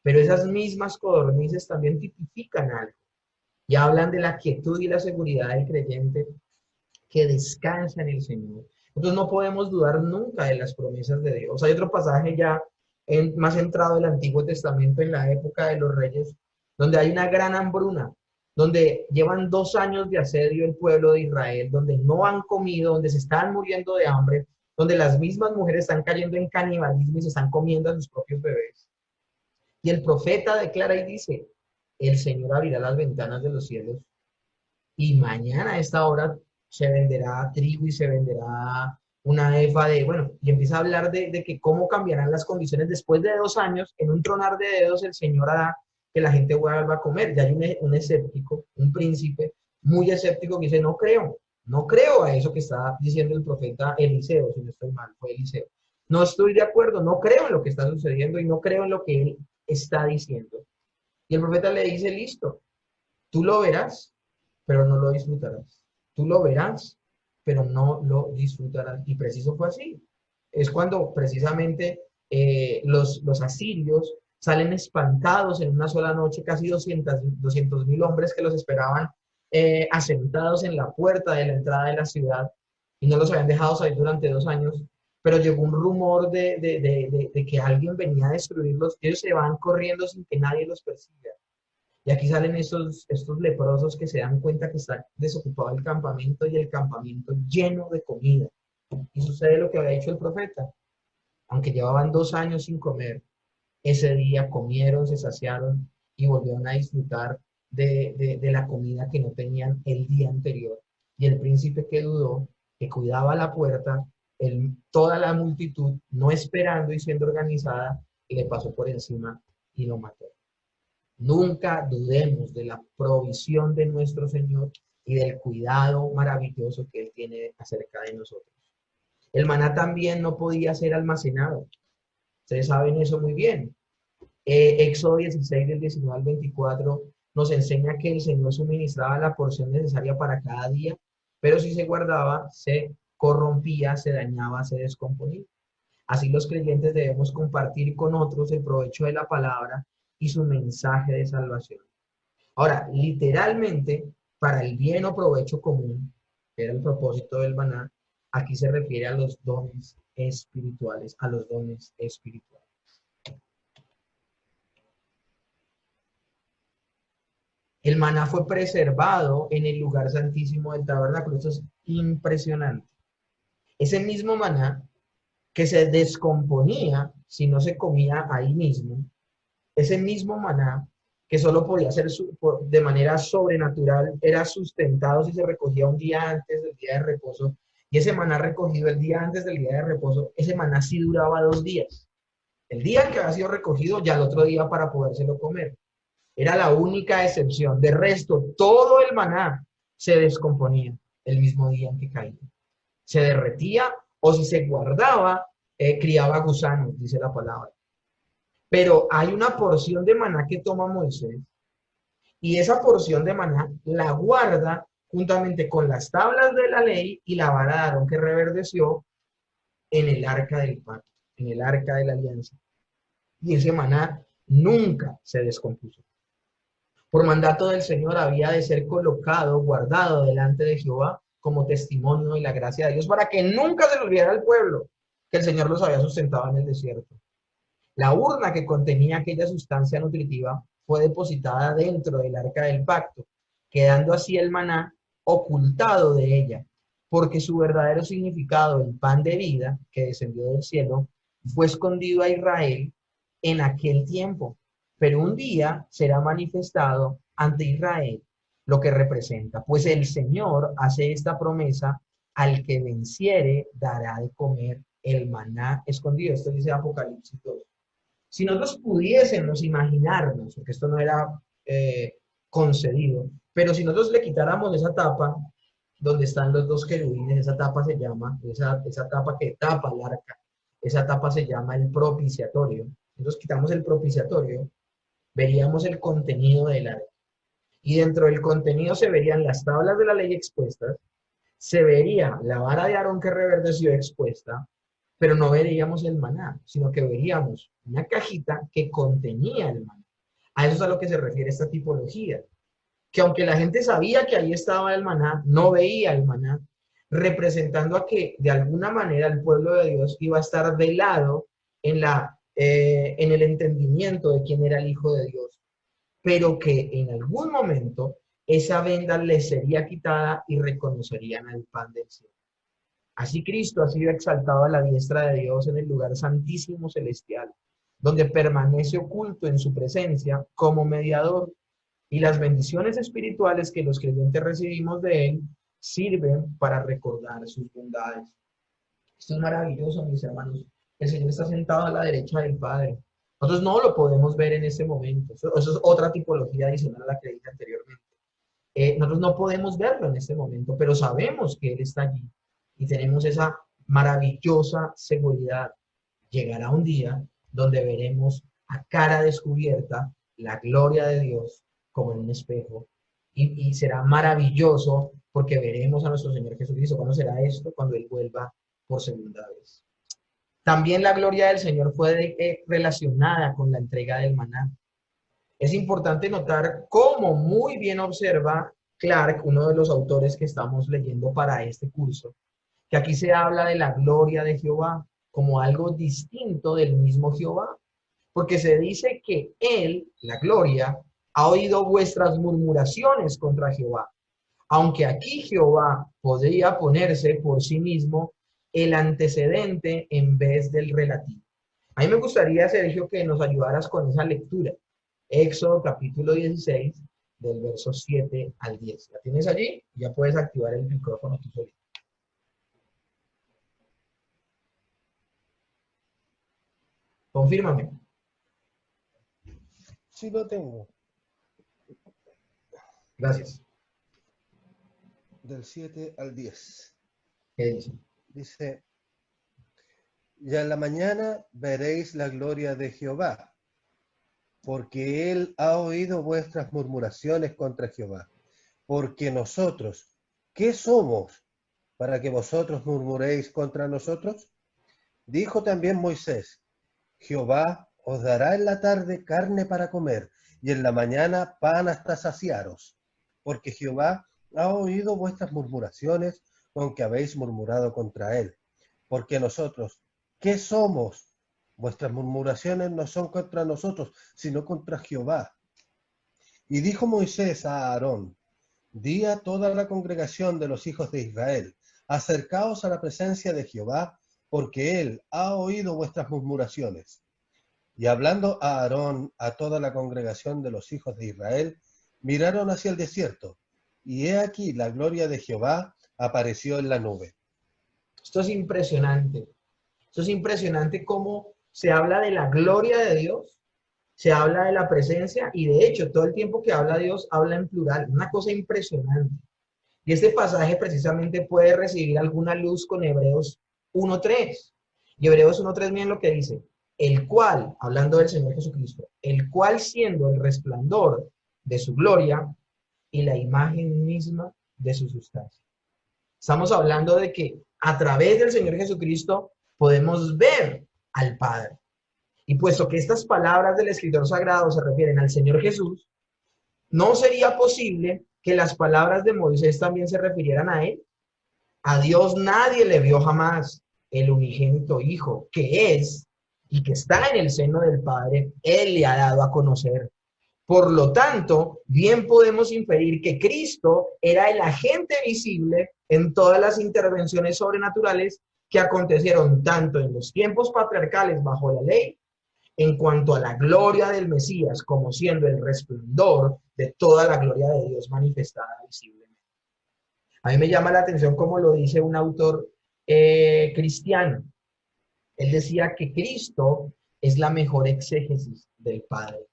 pero esas mismas codornices también tipifican algo, y hablan de la quietud y la seguridad del creyente que descansa en el Señor. Entonces no podemos dudar nunca de las promesas de Dios. Hay otro pasaje ya más entrado del Antiguo Testamento en la época de los reyes, donde hay una gran hambruna, donde llevan 2 años de asedio el pueblo de Israel, donde no han comido, donde se están muriendo de hambre, donde las mismas mujeres están cayendo en canibalismo y se están comiendo a sus propios bebés. Y el profeta declara y dice, el Señor abrirá las ventanas de los cielos y mañana a esta hora se venderá trigo y se venderá una efa de, bueno, y empieza a hablar de que cómo cambiarán las condiciones después de 2 años, en un tronar de dedos el Señor hará que la gente vuelva a comer. Ya hay un escéptico, un príncipe muy escéptico que dice, no creo, no creo a eso que está diciendo el profeta Eliseo, si no estoy mal, fue Eliseo. No estoy de acuerdo, no creo en lo que está sucediendo y no creo en lo que él está diciendo. Y el profeta le dice, listo, tú lo verás, pero no lo disfrutarás. Tú lo verás, pero no lo disfrutarás. Y preciso fue así. Es cuando precisamente los asirios salen espantados en una sola noche, casi 200.000 hombres que los esperaban asentados en la puerta de la entrada de la ciudad y no los habían dejado salir durante 2 años, pero llegó un rumor de que alguien venía a destruirlos, ellos se van corriendo sin que nadie los persiga. Y aquí salen estos leprosos que se dan cuenta que está desocupado el campamento y el campamento lleno de comida. Y sucede lo que había dicho el profeta. Aunque llevaban 2 años sin comer, ese día comieron, se saciaron y volvieron a disfrutar de la comida que no tenían el día anterior. Y el príncipe que dudó, que cuidaba la puerta, toda la multitud, no esperando y siendo organizada, y le pasó por encima y lo mató. Nunca dudemos de la provisión de nuestro Señor y del cuidado maravilloso que Él tiene acerca de nosotros. El maná también no podía ser almacenado. Ustedes saben eso muy bien. Éxodo 16, del 19 al 24, nos enseña que el Señor suministraba la porción necesaria para cada día, pero si se guardaba, se corrompía, se dañaba, se descomponía. Así los creyentes debemos compartir con otros el provecho de la palabra y su mensaje de salvación. Ahora, literalmente, para el bien o provecho común, que era el propósito del maná, aquí se refiere a los dones espirituales, a los dones espirituales. El maná fue preservado en el lugar santísimo del tabernáculo. Esto es impresionante. Ese mismo maná que se descomponía si no se comía ahí mismo, ese mismo maná que solo podía ser de manera sobrenatural, era sustentado si se recogía un día antes del día de reposo, y ese maná recogido el día antes del día de reposo, ese maná sí duraba 2 días. El día que había sido recogido, ya el otro día para podérselo comer. Era la única excepción. De resto, todo el maná se descomponía el mismo día en que caía. Se derretía o si se guardaba, criaba gusanos, dice la palabra. Pero hay una porción de maná que toma Moisés y esa porción de maná la guarda juntamente con las tablas de la ley y la vara de Aarón que reverdeció en el arca del pacto, en el arca de la alianza. Y ese maná nunca se descompuso. Por mandato del Señor había de ser colocado, guardado delante de Jehová como testimonio de la gracia de Dios para que nunca se le olvidara al pueblo que el Señor los había sustentado en el desierto. La urna que contenía aquella sustancia nutritiva fue depositada dentro del arca del pacto, quedando así el maná ocultado de ella, porque su verdadero significado, el pan de vida que descendió del cielo, fue escondido a Israel en aquel tiempo, pero un día será manifestado ante Israel lo que representa, pues el Señor hace esta promesa: al que venciere dará de comer el maná escondido. Esto dice Apocalipsis 2. Si nosotros pudiésemos imaginarnos, porque esto no era concedido, pero si nosotros le quitáramos esa tapa donde están los dos querubines, esa tapa se llama, esa tapa que tapa el arca, esa tapa se llama el propiciatorio. Entonces quitamos el propiciatorio, veríamos el contenido del arca. Y dentro del contenido se verían las tablas de la ley expuestas, se vería la vara de Aarón que reverdeció expuesta, pero no veríamos el maná, sino que veríamos una cajita que contenía el maná. A eso es a lo que se refiere esta tipología, que aunque la gente sabía que ahí estaba el maná, no veía el maná, representando a que de alguna manera el pueblo de Dios iba a estar velado en el entendimiento de quién era el Hijo de Dios, pero que en algún momento esa venda les sería quitada y reconocerían al pan del cielo. Así Cristo ha sido exaltado a la diestra de Dios en el lugar santísimo celestial, donde permanece oculto en su presencia como mediador, y las bendiciones espirituales que los creyentes recibimos de Él sirven para recordar sus bondades. Esto es maravilloso, mis hermanos. El Señor está sentado a la derecha del Padre. Nosotros no lo podemos ver en este momento. Eso es otra tipología adicional a la que dije anteriormente. Nosotros no podemos verlo en este momento, pero sabemos que Él está allí y tenemos esa maravillosa seguridad. Llegará un día donde veremos a cara descubierta la gloria de Dios como en un espejo y será maravilloso porque veremos a nuestro Señor Jesucristo. ¿Cuándo será esto? Cuando Él vuelva por segunda vez. También la gloria del Señor fue relacionada con la entrega del maná. Es importante notar cómo muy bien observa Clark, uno de los autores que estamos leyendo para este curso, que aquí se habla de la gloria de Jehová como algo distinto del mismo Jehová, porque se dice que Él, la gloria, ha oído vuestras murmuraciones contra Jehová, aunque aquí Jehová podría ponerse por sí mismo el antecedente en vez del relativo. A mí me gustaría, Sergio, que nos ayudaras con esa lectura. Éxodo capítulo 16, del verso 7 al 10. ¿La tienes allí? Ya puedes activar el micrófono tú solito. Confírmame. Sí lo tengo. Gracias. Del 7 al 10. ¿Qué dice? Dice, y en la mañana veréis la gloria de Jehová, porque Él ha oído vuestras murmuraciones contra Jehová. Porque nosotros, ¿qué somos para que vosotros murmuréis contra nosotros? Dijo también Moisés, Jehová os dará en la tarde carne para comer, y en la mañana pan hasta saciaros, porque Jehová ha oído vuestras murmuraciones con que habéis murmurado contra Él. Porque nosotros, ¿qué somos? Vuestras murmuraciones no son contra nosotros, sino contra Jehová. Y dijo Moisés a Aarón, di a toda la congregación de los hijos de Israel, acercaos a la presencia de Jehová, porque Él ha oído vuestras murmuraciones. Y hablando a Aarón, a toda la congregación de los hijos de Israel, miraron hacia el desierto, y he aquí la gloria de Jehová apareció en la nube. Esto es impresionante. Esto es impresionante cómo se habla de la gloria de Dios se habla de la presencia y de hecho todo el tiempo que habla Dios habla en plural, una cosa impresionante. Y este pasaje precisamente puede recibir alguna luz con Hebreos 1:3. Y Hebreos 1:3, miren lo que dice, el cual, hablando del Señor Jesucristo, el cual siendo el resplandor de su gloria y la imagen misma de su sustancia. Estamos hablando de que a través del Señor Jesucristo podemos ver al Padre. Y puesto que estas palabras del escritor sagrado se refieren al Señor Jesús, ¿no sería posible que las palabras de Moisés también se refirieran a él? A Dios nadie le vio jamás, el unigénito Hijo, que es y que está en el seno del Padre, Él le ha dado a conocer. Por lo tanto, bien podemos inferir que Cristo era el agente visible en todas las intervenciones sobrenaturales que acontecieron tanto en los tiempos patriarcales bajo la ley, en cuanto a la gloria del Mesías, como siendo el resplandor de toda la gloria de Dios manifestada visiblemente. A mí me llama la atención como lo dice un autor cristiano. Él decía que Cristo es la mejor exégesis del Padre,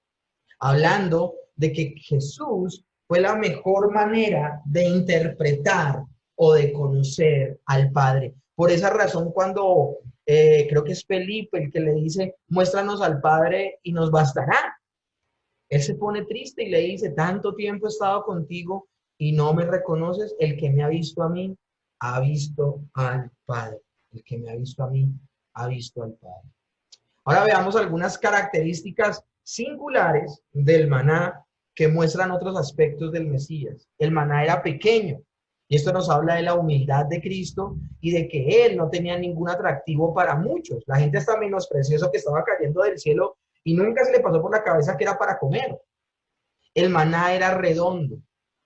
hablando de que Jesús fue la mejor manera de interpretar o de conocer al Padre. Por esa razón, cuando creo que es Felipe el que le dice, muéstranos al Padre y nos bastará. Él se pone triste y le dice, tanto tiempo he estado contigo y no me reconoces. El que me ha visto a mí, ha visto al Padre. El que me ha visto a mí, ha visto al Padre. Ahora veamos algunas características singulares del maná que muestran otros aspectos del Mesías. El maná era pequeño, y esto nos habla de la humildad de Cristo y de que Él no tenía ningún atractivo para muchos. La gente hasta menospreció eso que estaba cayendo del cielo y nunca se le pasó por la cabeza que era para comer. El maná era redondo,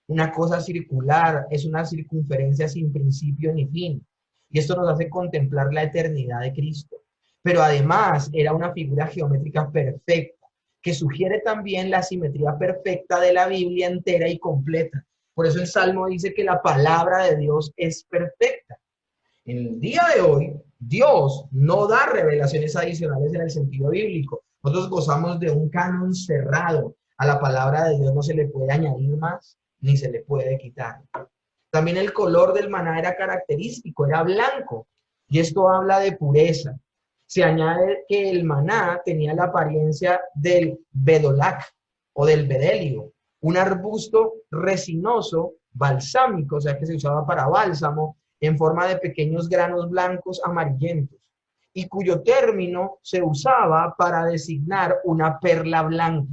una cosa circular, es una circunferencia sin principio ni fin. Y esto nos hace contemplar la eternidad de Cristo. Pero además era una figura geométrica perfecta, que sugiere también la simetría perfecta de la Biblia entera y completa. Por eso el Salmo dice que la palabra de Dios es perfecta. En el día de hoy, Dios no da revelaciones adicionales en el sentido bíblico. Nosotros gozamos de un canon cerrado. A la palabra de Dios no se le puede añadir más, ni se le puede quitar. También el color del maná era característico, era blanco. Y esto habla de pureza. Se añade que el maná tenía la apariencia del bedolac o del bedelio, un arbusto resinoso, balsámico, o sea que se usaba para bálsamo, en forma de pequeños granos blancos amarillentos, y cuyo término se usaba para designar una perla blanca.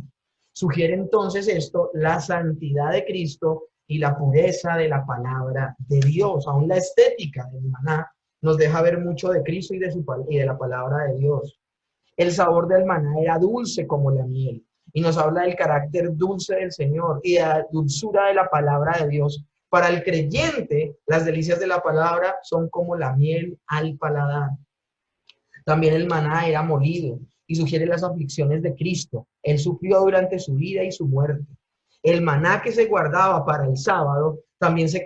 Sugiere entonces esto la santidad de Cristo y la pureza de la palabra de Dios. Aún la estética del maná nos deja ver mucho de Cristo y de la palabra de Dios. El sabor del maná era dulce como la miel y nos habla del carácter dulce del Señor y de la dulzura de la palabra de Dios. Para el creyente, las delicias de la palabra son como la miel al paladar. También el maná era molido y sugiere las aflicciones de Cristo. Él sufrió durante su vida y su muerte. El maná que se guardaba para el sábado también se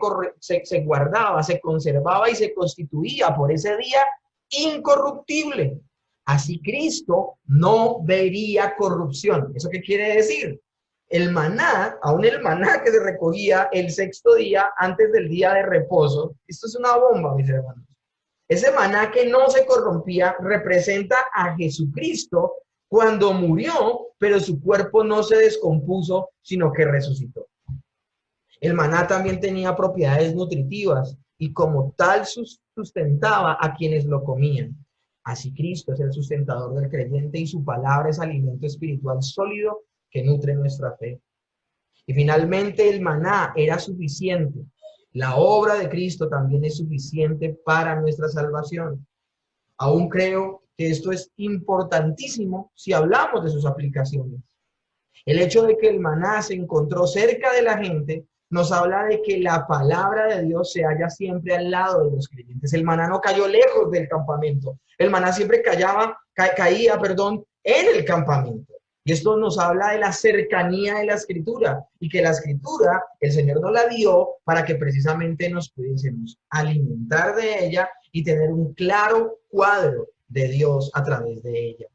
guardaba, se conservaba y se constituía por ese día incorruptible. Así Cristo no vería corrupción. ¿Eso qué quiere decir? El maná, aún el maná que se recogía el sexto día antes del día de reposo, esto es una bomba, mis hermanos. Ese maná que no se corrompía representa a Jesucristo cuando murió, pero su cuerpo no se descompuso, sino que resucitó. El maná también tenía propiedades nutritivas y como tal sustentaba a quienes lo comían. Así Cristo es el sustentador del creyente y su palabra es alimento espiritual sólido que nutre nuestra fe. Y finalmente el maná era suficiente. La obra de Cristo también es suficiente para nuestra salvación. Aún creo que esto es importantísimo si hablamos de sus aplicaciones. El hecho de que el maná se encontró cerca de la gente nos habla de que la palabra de Dios se halla siempre al lado de los creyentes. El maná no cayó lejos del campamento. El maná siempre caía, en el campamento. Y esto nos habla de la cercanía de la Escritura y que la Escritura, el Señor nos la dio para que precisamente nos pudiésemos alimentar de ella y tener un claro cuadro de Dios a través de ella.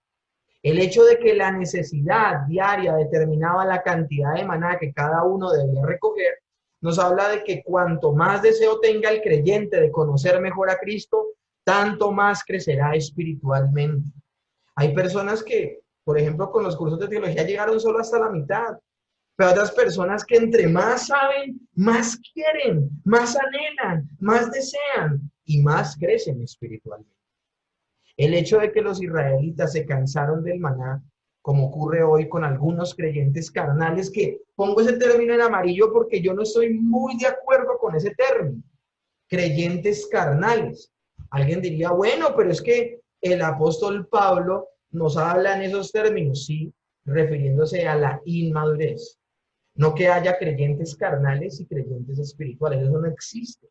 El hecho de que la necesidad diaria determinaba la cantidad de maná que cada uno debía recoger, nos habla de que cuanto más deseo tenga el creyente de conocer mejor a Cristo, tanto más crecerá espiritualmente. Hay personas que, por ejemplo, con los cursos de teología llegaron solo hasta la mitad, pero otras personas que entre más saben, más quieren, más anhelan, más desean y más crecen espiritualmente. El hecho de que los israelitas se cansaron del maná, como ocurre hoy con algunos creyentes carnales, que pongo ese término en amarillo porque yo no estoy muy de acuerdo con ese término, creyentes carnales. Alguien diría, bueno, pero es que el apóstol Pablo nos habla en esos términos, sí, refiriéndose a la inmadurez. No que haya creyentes carnales y creyentes espirituales, eso no existe.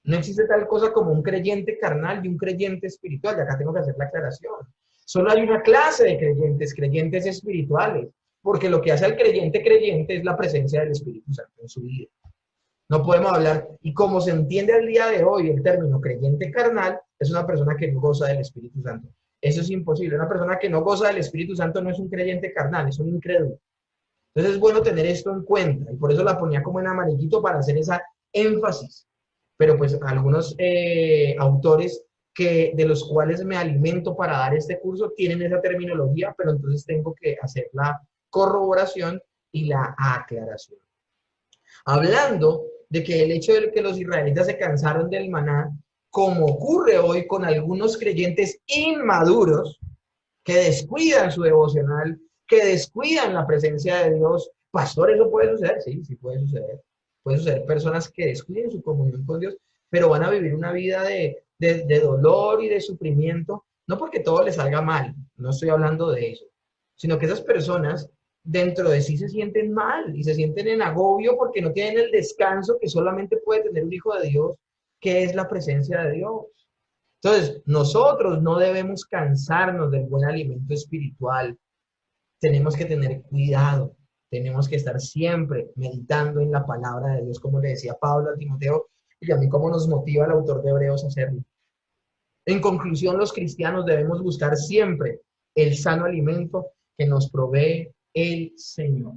No existe tal cosa como un creyente carnal y un creyente espiritual, y acá tengo que hacer la aclaración. Solo hay una clase de creyentes, creyentes espirituales, porque lo que hace al creyente creyente es la presencia del Espíritu Santo en su vida. No podemos hablar, y como se entiende al día de hoy el término creyente carnal, es una persona que no goza del Espíritu Santo. Eso es imposible. Una persona que no goza del Espíritu Santo no es un creyente carnal, es un incrédulo. Entonces es bueno tener esto en cuenta, y por eso la ponía como en amarillito para hacer esa énfasis. Pero pues algunos autores de los cuales me alimento para dar este curso tienen esa terminología, pero entonces tengo que hacer la corroboración y la aclaración. Hablando de que el hecho de que los israelitas se cansaron del maná, como ocurre hoy con algunos creyentes inmaduros que descuidan su devocional, que descuidan la presencia de Dios. Pastor, ¿eso puede suceder? Sí, sí puede suceder. Puede suceder personas que descuiden su comunión con Dios, pero van a vivir una vida de dolor y de sufrimiento, no porque todo les salga mal, no estoy hablando de eso, sino que esas personas dentro de sí se sienten mal y se sienten en agobio porque no tienen el descanso que solamente puede tener un hijo de Dios, que es la presencia de Dios. Entonces, nosotros no debemos cansarnos del buen alimento espiritual. Tenemos que tener cuidado. Tenemos que estar siempre meditando en la palabra de Dios, como le decía Pablo a Timoteo, y a mí como nos motiva el autor de Hebreos a hacerlo. En conclusión, los cristianos debemos buscar siempre el sano alimento que nos provee el Señor.